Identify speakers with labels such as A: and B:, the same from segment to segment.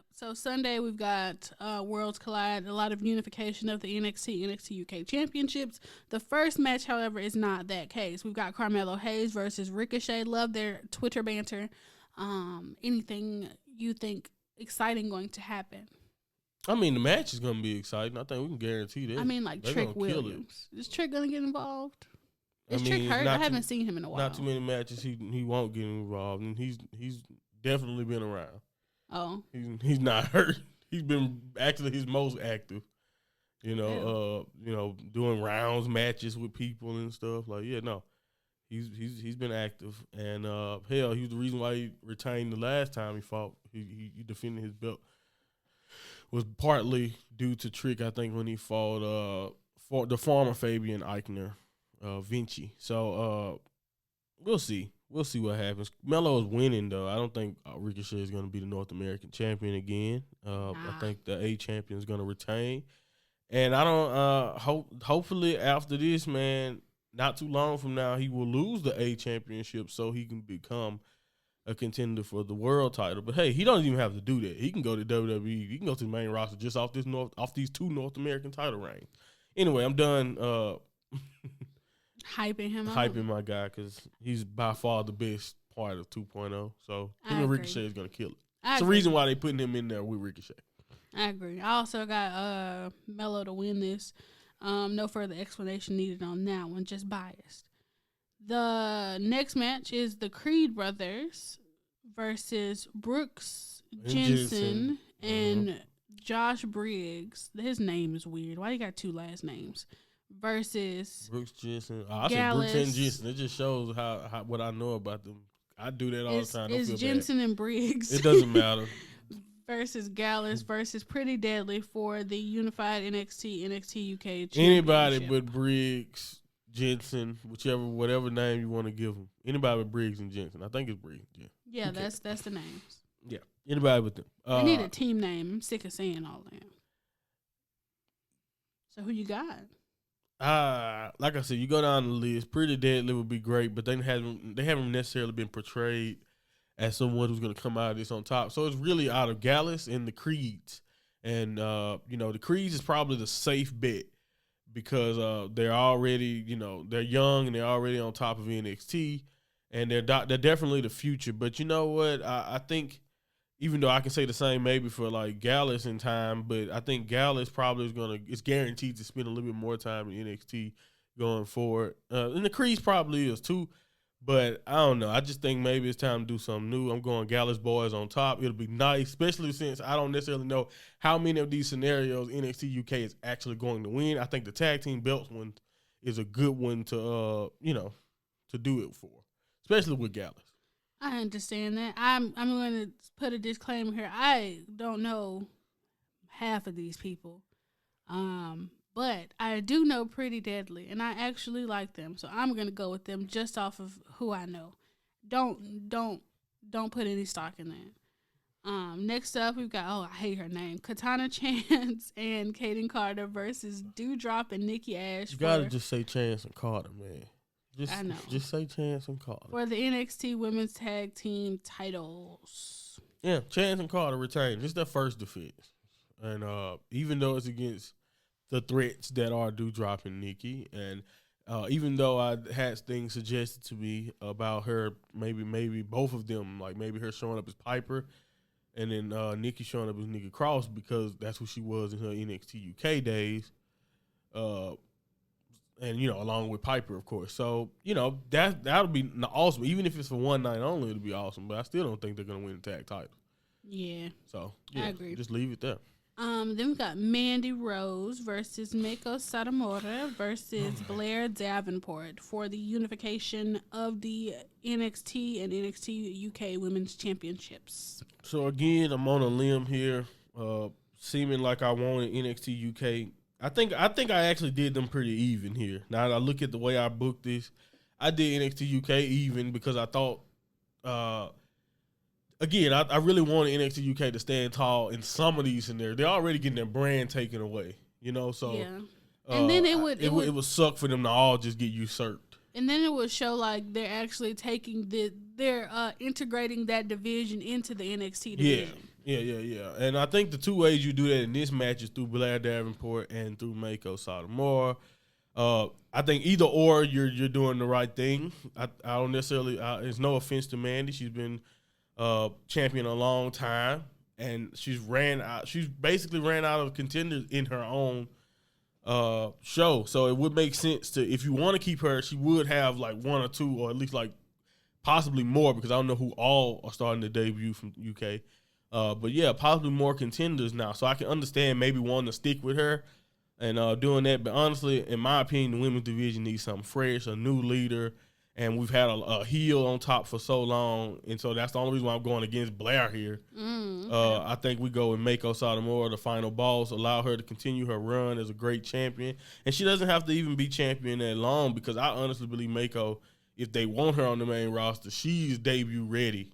A: Yep. So Sunday we've got Worlds Collide, a lot of unification of the NXT UK championships. The first match, however, is not that case. We've got Carmelo Hayes versus Ricochet. Love their Twitter banter. Anything you think exciting going to happen?
B: I mean, the match is going to be exciting. I think we can guarantee that.
A: I mean, like Trick Williams. Is Trick going to get involved? Is Trick hurt? I haven't seen him in a while.
B: Not too many matches. He won't get involved, and he's definitely been around.
A: Oh,
B: he's not hurt. He's been actually his most active. Doing rounds matches with people and stuff. Like, yeah, no, he's been active, and he was the reason why he retained the last time he fought. He defended his belt was partly due to Trick. I think when he fought for the former Fabian Eichner, Vinci. So we'll see. We'll see what happens. Melo is winning, though. I don't think Ricochet is going to be the North American champion again. I think the A champion is going to retain. And I don't hopefully after this, man, not too long from now, he will lose the A championship so he can become a contender for the world title. But, hey, he doesn't even have to do that. He can go to WWE. He can go to the main roster just off these two North American title reigns. Anyway, I'm done
A: hyping
B: my guy because he's by far the best part of 2.0. So him and Ricochet is going to kill it. It's the reason why they putting him in there with Ricochet.
A: I agree. I also got Melo to win this. No further explanation needed on that one, just biased. The next match is the Creed brothers versus Brooks Jensen and Josh Briggs. His name is weird. Why you got two last names? Versus
B: Brooks Jensen. I said Brooks and Jensen. It just shows how what I know about them. I do that all the time.
A: It's Jensen and Briggs.
B: It doesn't matter.
A: Versus Gallus versus Pretty Deadly for the unified NXT UK championship.
B: Anybody but Briggs, Jensen, whatever name you want to give them. Anybody but Briggs and Jensen. I think it's Briggs.
A: Yeah, that's the names.
B: Yeah, anybody but them.
A: They need a team name. I'm sick of saying all that. So who you got?
B: Like I said, you go down the list. Pretty Deadly would be great, but they haven't necessarily been portrayed as someone who's going to come out of this on top. So it's really out of Gallus and the Creeds. And, the Creeds is probably the safe bet because they're already, they're young and they're already on top of NXT. And they're definitely the future. But you know what? I think, even though I can say the same maybe for like Gallus in time, but I think Gallus probably is guaranteed to spend a little bit more time in NXT going forward. And the Creeds probably is too. But I don't know. I just think maybe it's time to do something new. I'm going Gallus boys on top. It'll be nice, especially since I don't necessarily know how many of these scenarios NXT UK is actually going to win. I think the tag team belts one is a good one to do it for, especially with Gallus.
A: I understand that. I'm going to put a disclaimer here. I don't know half of these people. But I do know Pretty Deadly, and I actually like them, so I'm gonna go with them just off of who I know. Don't put any stock in that. Next up, we've got I hate her name, Katana Chance and Kaden Carter versus Dewdrop and Nikki Ash.
B: You gotta just say Chance and Carter, man.
A: I know.
B: Just say Chance and Carter
A: for the NXT Women's Tag Team titles.
B: Yeah, Chance and Carter retained. This is their first defense, and even though it's against the threats that are Dewdrop and Nikki, and even though I had things suggested to me about her, maybe both of them, like maybe her showing up as Piper, and then Nikki showing up as Nikki Cross because that's who she was in her NXT UK days, and along with Piper, of course. So that'll be awesome. Even if it's for one night only, it'll be awesome. But I still don't think they're gonna win the tag title.
A: Yeah.
B: So
A: I agree.
B: Just leave it there.
A: Then we got Mandy Rose versus Meiko Satomura versus Blair Davenport for the unification of the NXT and NXT UK Women's Championships.
B: So again, I'm on a limb here, seeming like I wanted NXT UK. I think I actually did them pretty even here. Now that I look at the way I booked this, I did NXT UK even because I thought. Again, I really wanted NXT UK to stand tall in some of these scenarios. They're already getting their brand taken away, so
A: yeah. And then it would
B: suck for them to all just get usurped.
A: And then it would show like they're actually taking they're integrating that division into the NXT division.
B: Yeah. And I think the two ways you do that in this match is through Blair Davenport and through Mako Satomura. I think either or you're doing the right thing. I don't necessarily. It's no offense to Mandy. She's been champion a long time, and she's basically ran out of contenders in her own show. So it would make sense to, if you want to keep her, she would have like one or two, or at least like possibly more, because I don't know who all are starting to debut from UK. But yeah, possibly more contenders now. So I can understand maybe wanting to stick with her and doing that. But honestly, in my opinion, the women's division needs something fresh, a new leader. And we've had a heel on top for so long. And so that's the only reason why I'm going against Blair here. Okay. I think we go with Mako Satomura, the final boss, allow her to continue her run as a great champion. And she doesn't have to even be champion that long, because I honestly believe Mako, if they want her on the main roster, she's debut ready,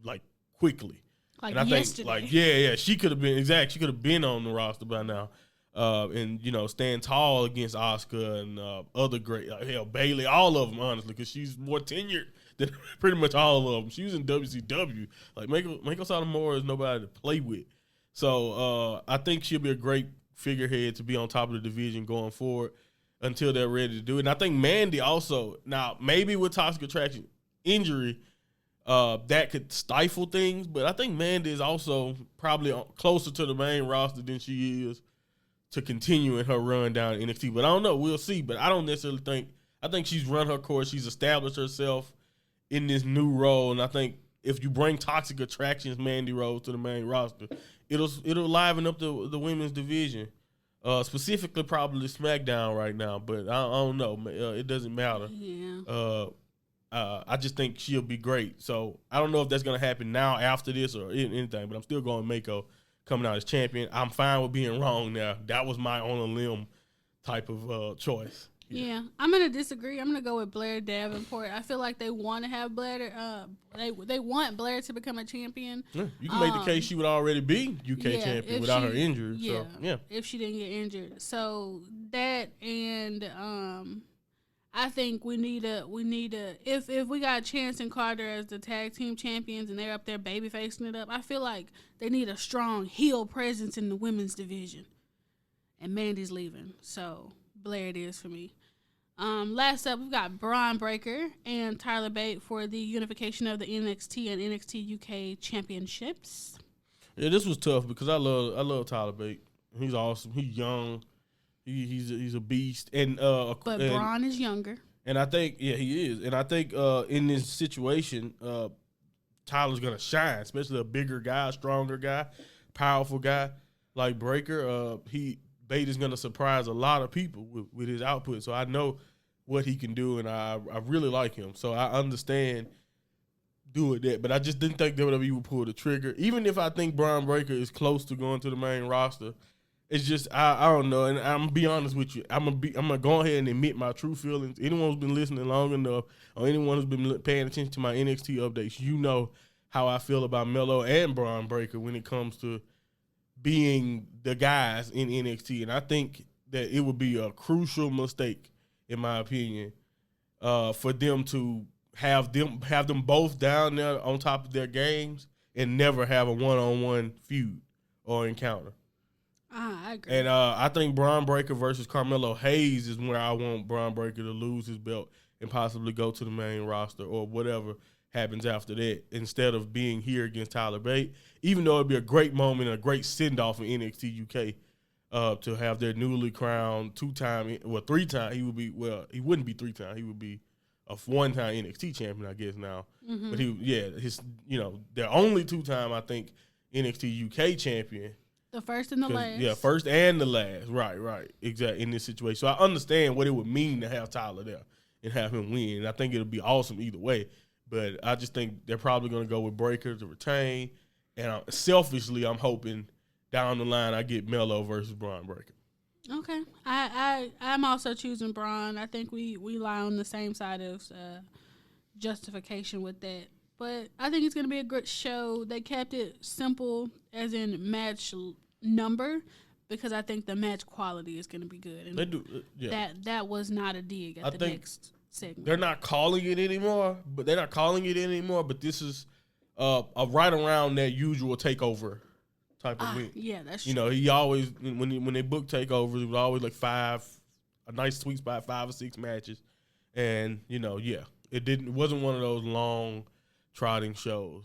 B: like, quickly.
A: Like,
B: and I
A: yesterday.
B: think, she could have been, she could have been on the roster by now. And, stand tall against Asuka and other great, Bayley, all of them, honestly, because she's more tenured than pretty much all of them. She was in WCW. Like, Mako Satomura is nobody to play with. So I think she'll be a great figurehead to be on top of the division going forward until they're ready to do it. And I think Mandy also, now, maybe with Toxic Attraction injury, that could stifle things, but I think Mandy is also probably closer to the main roster than she is to continue in her run down NXT. But I don't know. We'll see. But I don't necessarily think – I think she's run her course. She's established herself in this new role. And I think if you bring Toxic Attraction's Mandy Rose to the main roster, it'll liven up the women's division, specifically probably SmackDown right now. But I don't know. It doesn't matter.
A: Yeah.
B: I just think she'll be great. So I don't know if that's going to happen now after this or anything, but I'm still going Mako coming out as champion. I'm fine with being wrong now. That was my on a limb type of choice.
A: Yeah, I'm going to disagree. I'm going to go with Blair Davenport. I feel like they want to have Blair. They want Blair to become a champion.
B: Yeah, you can make the case she would already be UK champion without her injury.
A: Yeah,
B: so, yeah,
A: if she didn't get injured. So that, and I think we need a if we got Chance and Carter as the tag team champions and they're up there baby facing it up, I feel like they need a strong heel presence in the women's division. And Mandy's leaving, so Blair it is for me. Last up, we've got Braun Breaker and Tyler Bate for the unification of the NXT and NXT UK championships.
B: Yeah, this was tough because I love Tyler Bate. He's awesome. He's young. He's a beast. But
A: Braun is younger.
B: And I think, he is. And I think in this situation, Tyler's going to shine, especially a bigger guy, stronger guy, powerful guy like Breaker. Bate is going to surprise a lot of people with his output. So I know what he can do, and I really like him. So I understand doing that. But I just didn't think WWE would pull the trigger. Even if I think Braun Breaker is close to going to the main roster, it's just I don't know, and I'm gonna be honest with you. I'm gonna go ahead and admit my true feelings. Anyone who's been listening long enough, or anyone who's been paying attention to my NXT updates, you know how I feel about Melo and Braun Breaker when it comes to being the guys in NXT. And I think that it would be a crucial mistake, in my opinion, for them to have them both down there on top of their games and never have a one-on-one feud or encounter.
A: I agree.
B: And I think Braun Breaker versus Carmelo Hayes is where I want Braun Breaker to lose his belt and possibly go to the main roster or whatever happens after that, instead of being here against Tyler Bate, even though it'd be a great moment and a great send-off in NXT UK to have their newly crowned three-time, he wouldn't be three-time, he would be a one-time NXT champion, I guess now. Mm-hmm. But their only two-time, I think, NXT UK champion.
A: The first and the last.
B: Yeah, first and the last. Right. Exactly, in this situation. So I understand what it would mean to have Tyler there and have him win. And I think it'll be awesome either way. But I just think they're probably going to go with Breaker to retain. And selfishly, I'm hoping down the line I get Melo versus Braun Breaker.
A: Okay. I'm also choosing Braun. I think we lie on the same side of justification with that. But I think it's going to be a good show. They kept it simple, as in match number, because I think the match quality is going to be good. And
B: they do, yeah.
A: That was not a dig at the next segment.
B: They're not calling it anymore, but this is right around that usual takeover type of week.
A: Yeah, that's true.
B: You know, he always when they book takeovers, it was always like a nice sweet spot, 5 or 6 matches, and you know, yeah, it wasn't one of those long trotting shows.